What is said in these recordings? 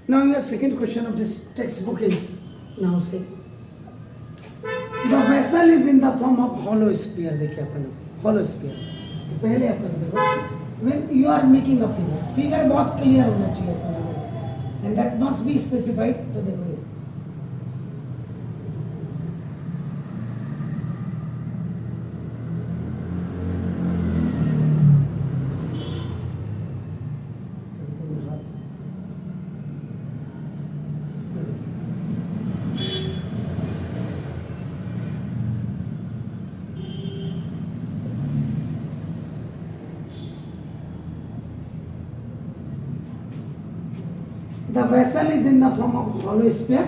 Now your second question of this textbook is, now say, the vessel is in the form of hollow sphere. देखिए अपन hollow sphere. तो पहले अपन देखो, when you are making a figure बहुत clear होना चाहिए अपन, and that must be specified. तो देखो ये the vessel is in the form of hollow sphere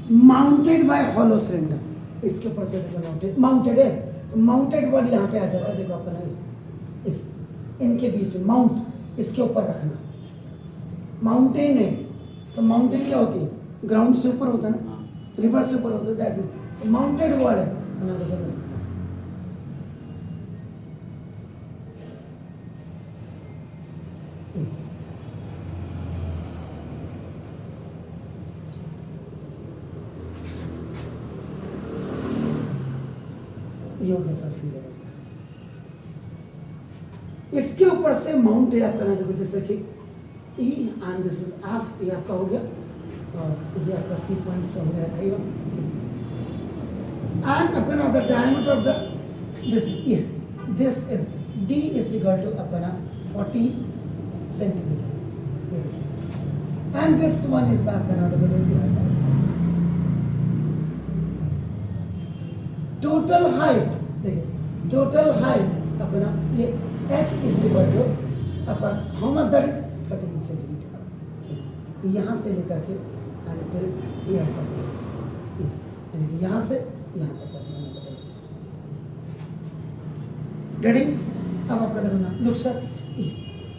mounted by hollow cylinder. इसके ऊपर से देखो माउंटेड है, तो माउंटेड वर्ड यहाँ पे आ जाता है. देखो अपन इनके बीच में माउंट इसके ऊपर रखना. माउंटेन है तो माउंटेन क्या होती है, ग्राउंड से ऊपर होता है ना, रिवर से ऊपर होता है. तो माउंटेड वर्ड है ना, देखो ये हो गया सर फिगर. इसके ऊपर से माउंट है आपका ना, देखो जैसे कि E and this is F, ये आपका हो गया, और ये आपका सी पॉइंट्स हमने रखा ही. एंड आपका ना the diameter of the this is D is equal to आपका ना 14 centimetre. And this one is the आपका ना देखो टोटल हाइट. देखो टोटल हाइट अपना ये h इज इक्वल टू अपन how much that is 13 centimetre. यहाँ से लेकर के अंटिल यहाँ तक, यानी कि यहाँ से यहाँ तक गेटिंग. अब आपका देखो लुक सर,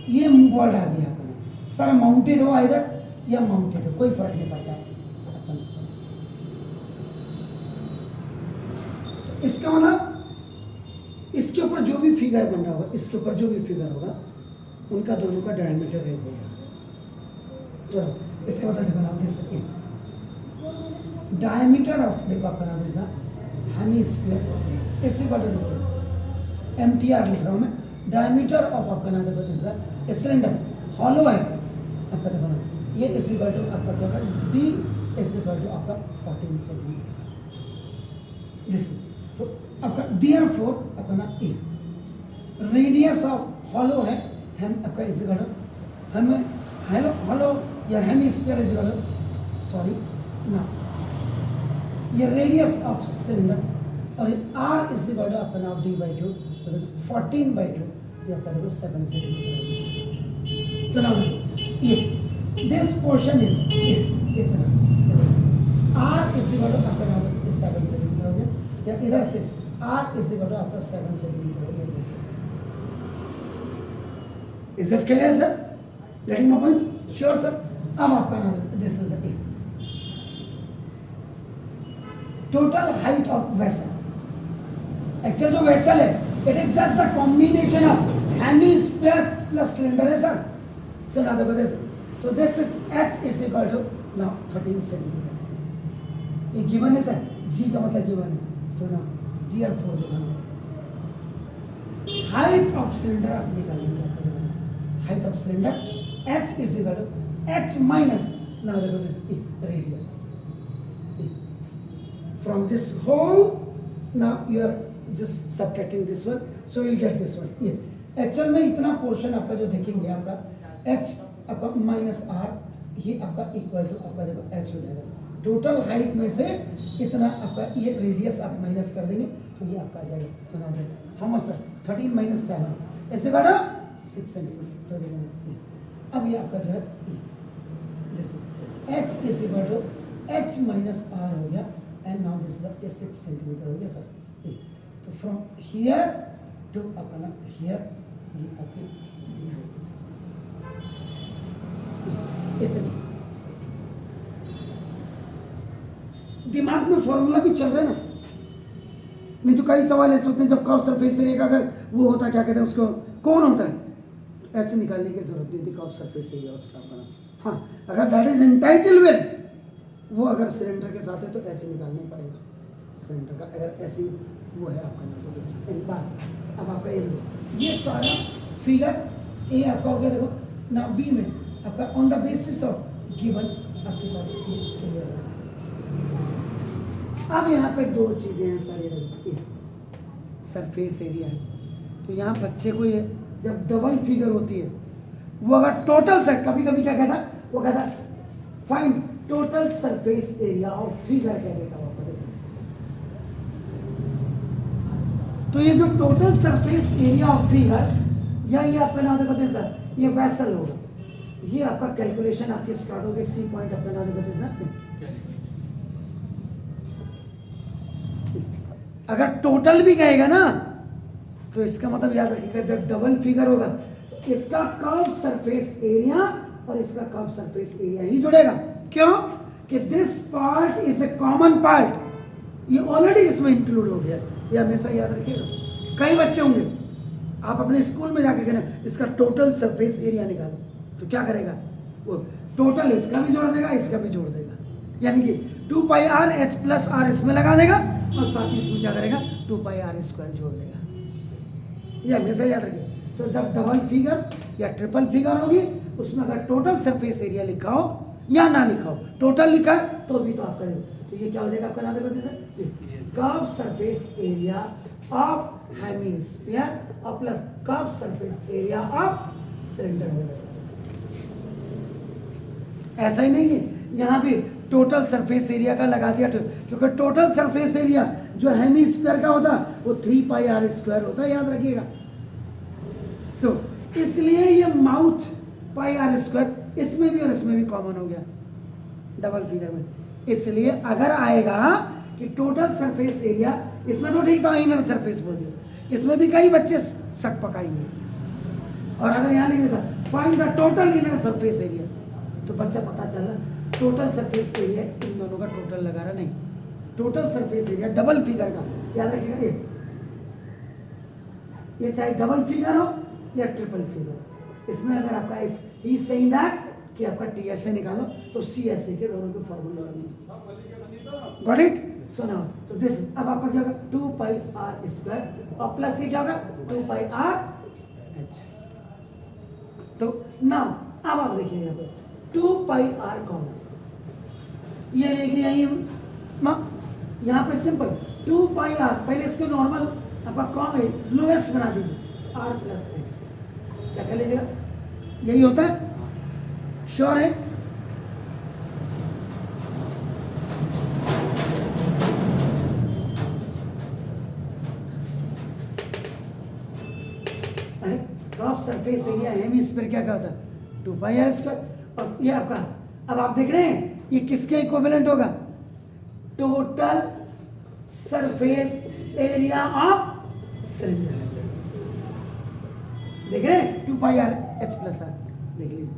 ये वर्ड आ गया आपका सर, माउंटेड हो इधर या माउंटेड हो कोई फर्क नहीं पड़ता. इसका मतलब इसके ऊपर जो भी फिगर बन रहा होगा, इसके ऊपर जो भी फिगर होगा, उनका दोनों का डायमीटर एक होगा. चलो इसका मतलब देखो नाम दे सकते डायमीटर ऑफ, देखो आपका नाम देना हेमीस्फीयर. इससे बड़ा देखो एमटीआर लिख रहा हूँ मैं. डायमीटर ऑफ आपका नाम देखो देना सिलेंडर हॉलो है आपका, देखो ना ये इस इक्वल टू आपका क्या होगा डी इस इक्वल टू आपका 14 सेंटीमीटर. दिस तो आपका देयरफॉर अपना ए रेडियस ऑफ हॉलो है हम आपका इज इक्वल टू हमें हेलो हॉलो या hemisphere is equal to sorry ना ये रेडियस ऑफ सिलेंडर, और आर इज इक्वल टू अपना डी बाई 2 14 बाई 2, ये आपका देखो 7 सेंटीमीटर. तो ना ये दिस पोर्शन इज इतना आर इज इक्वल टू अपना 7 सेंटीमीटर हो गया, या इधर से आर इज इक्वल टू आपका 7 सेंटीमीटर हो गया. Is it clear sir? Getting my points? Sure sir. अब आपका ना this is the total height of vessel. Actual जो वेसल है it is just the combination of hemisphere plus cylinder है sir. So ना देखो दिस, तो this is h is equal to now 13 centimetre. ये गिवन है सर, g का मतलब गिवन है. तो ना डियर फोर देखो ना हाइट ऑफ सिलेंडर आप निकालेंगे. आपको देखो height of cylinder h is equal to h minus ना देखो this radius from this whole. Now you are just subtracting this one, so you will get this one. ये actual में इतना portion आपका जो देखेंगे आपका h आपका माइनस r, ये आपका इक्वल टू आपका देखो h हो जाएगा. टोटल हाइट में से इतना आपका ये रेडियस आप माइनस कर देंगे तो ये आपका आ जाएगा. तो ना देखो हाउ मच सर 13 माइनस 7 ऐसे काटा 6 सेंटीमीटर. तो देखो अब ये आपका जो है h is equal to h minus r हो गया, and now this the 6 centimetre हो गया सर. तो फ्रॉम हियर टू आपका ना हियर ये आपकी इतनी दिमाग में फॉर्मूला भी चल रहा है ना. नहीं तो कई सवाल ऐसे होते हैं जब कर्व सरफेस एरिया का अगर वो होता है क्या कहते हैं उसको कौन होता है, एच निकालने की जरूरत नहीं थी. कर्व सरफेस एरिया उसका अपना हाँ, अगर दैट इज एंटाइटलमेंट, वो अगर सिलेंडर के साथ है तो एच निकालना ही पड़ेगा सिलेंडर का, अगर ऐसी वो है आपका ना। इन बार अब आपका ये सारा फिगर ए आपका हो गया। देखो ना बी में आपका on the basis of given आपके पास क्लियर होगा। अब यहाँ पे दो चीज़ें हैं सर, ये सरफेस एरिया है। तो यहाँ बच्चे को ये जब डबल फिगर होती है, वो अगर टोटल से कभी कभी क्या कहता, वो कहता find total surface area of figure कह देता वो। तो ये जो total surface area of figure, या ये आपका नाम देखो सर, ये वेसल होगा। ये आपका कैलकुलेशन आपके स्टार्ट होगी सी पॉइंट अपना नाम देखो सर। अगर टोटल भी कहेगा ना तो इसका मतलब याद रखिएगा, जब डबल फिगर होगा तो इसका कर्व सरफेस एरिया और इसका कर्व सरफेस एरिया ही जुड़ेगा। क्यों? कि this part is a common part, ये ऑलरेडी इसमें इंक्लूड हो गया। ये हमेशा याद रखिएगा। कई बच्चे होंगे, आप अपने स्कूल में जाके कहना इसका टोटल सरफेस एरिया निकालो, तो क्या करेगा वो, टोटल इसका भी जोड़ देगा, इसका भी जोड़ देगा, यानी कि 2 पाई आर एच प्लस आर इसमें लगा देगा और साथ ही इसमें क्या करेगा 2 पाई आर स्क्वायर जोड़ देगा। ये हमेशा याद रखिए। तो जब डबल फिगर या ट्रिपल फिगर होगी, उसमें अगर टोटल सरफेस एरिया लिखा हो या ना लिखा हो, टोटल लिखा है तो भी तो आप करेंगे। तो ये क्या हो जाएगा आपका नाम देखो sir, curve surface area of hemisphere और plus curve surface area of cylinder हो जाएगा। ऐसा ही नहीं है, यहाँ भी टोटल सरफेस एरिया का लगा दिया, क्योंकि टोटल सरफेस एरिया जो हेमिस्फीयर का होता वो 3 पाई आर स्क्वायर होता है, याद रखिएगा। तो इसलिए ये माउथ पाई आर स्क्वायर इसमें भी और इसमें भी कॉमन हो गया डबल फिगर में। इसलिए अगर आएगा कि टोटल सरफेस एरिया, इसमें तो ठीक था इनर सरफेस बोल दिया, इसमें भी कई बच्चे शक पकाएंगे। और अगर यहाँ लिख देता find the total inner surface area, तो बच्चा पता चला टोटल सरफेस एरिया इन दोनों का टोटल लगा रहा, नहीं, total surface area double figure का, याद रखिएगा। ये चाहे डबल फिगर हो या ट्रिपल फिगर, इसमें अगर आपका इफ ही सेइंग दैट कि आपका टीएसए निकालो तो सीएसए के दोनों के फॉर्मूला लगेंगे। Got it? सो नाउ तो दिस, अब आपका क्या होगा 2 पाई आर स्क्वायर और प्लस ये क्या होगा 2 पाई आर एच। तो नाउ अब आप देखिए यहाँ पे 2 पाई आर कॉमन, ये लेके यही यहाँ पे सिंपल 2 पाई आर, पहले इसको नॉर्मल आपका लोएस्ट बना दीजिए आर प्लस एच, चेक कर लीजिएगा, यही होता है। श्योर है? टॉप सरफेस एरिया हेमिस्फीयर क्या होता है 2 पाई आर स्क्वायर। और ये आपका, अब आप देख रहे हैं ये किसके इक्विवेलेंट होगा, total surface area of cylinder. देख रहे हैं 2 पाई आर एच प्लस आर, देख लीजिए,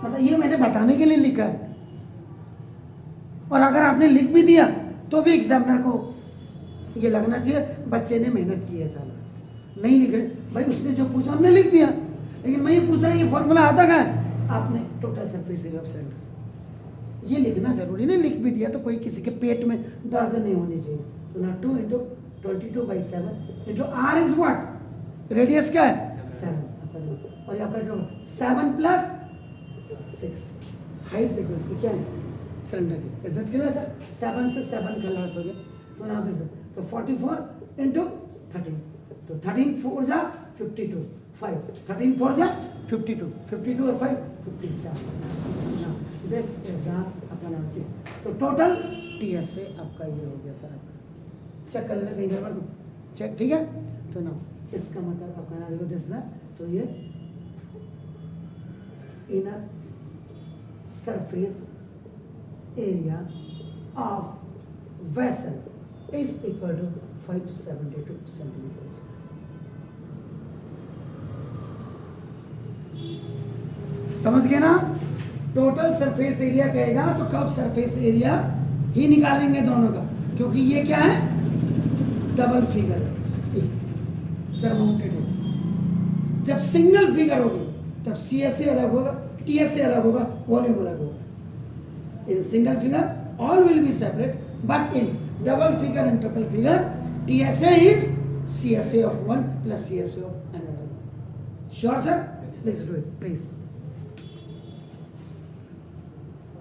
मतलब ये मैंने बताने के लिए लिखा है। और अगर आपने लिख भी दिया तो भी एग्जामिनर को ये लगना चाहिए बच्चे ने मेहनत की है, साल नहीं लिख रहे भाई, उसने जो पूछा हमने लिख दिया, लेकिन मैं ये पूछ रहा ये फॉर्मूला आता कहाँ है, आपने total surface area of cylinder ये लिखना जरूरी नहीं, लिख भी दिया तो कोई किसी के पेट में दर्द नहीं होनी चाहिए। तो ना 2 into 22/7 into R is what, radius क्या है 7 आपका देखो, और ये आपका क्या होगा 7 प्लस 6, हाइट देखो इसकी क्या है सिलेंडर की, इज इट क्लियर सर? 7 से 7 का लॉस हो गया, तो ना दिस, तो 44 इंटू 13, तो 13 4 जा 52, 5 13 4 जा 52, 52 और 5 57। दिस इज द अपना, तो टोटल टीएस से आपका ये हो गया सर, आपका चेक कर लेना कहीं गड़बड़ तो चेक, ठीक है। तो ना इसका मतलब आपका ना देखो दिस है, तो ये inner surface area of vessel is equal to 572 centimetre. समझ गए ना? टोटल सरफेस एरिया कहेगा तो कब सरफेस एरिया ही निकालेंगे दोनों का, क्योंकि ये क्या है डबल फिगर है, सरमाउंटेड है। जब सिंगल फिगर होगी तब सीएसए अलग होगा, TSA अलग होगा, वॉल्यूम अलग होगा. In single figure, all will be separate, but in double figure and triple figure, TSA is CSA of one plus CSA of another one. Sure, sir? Please do it, please.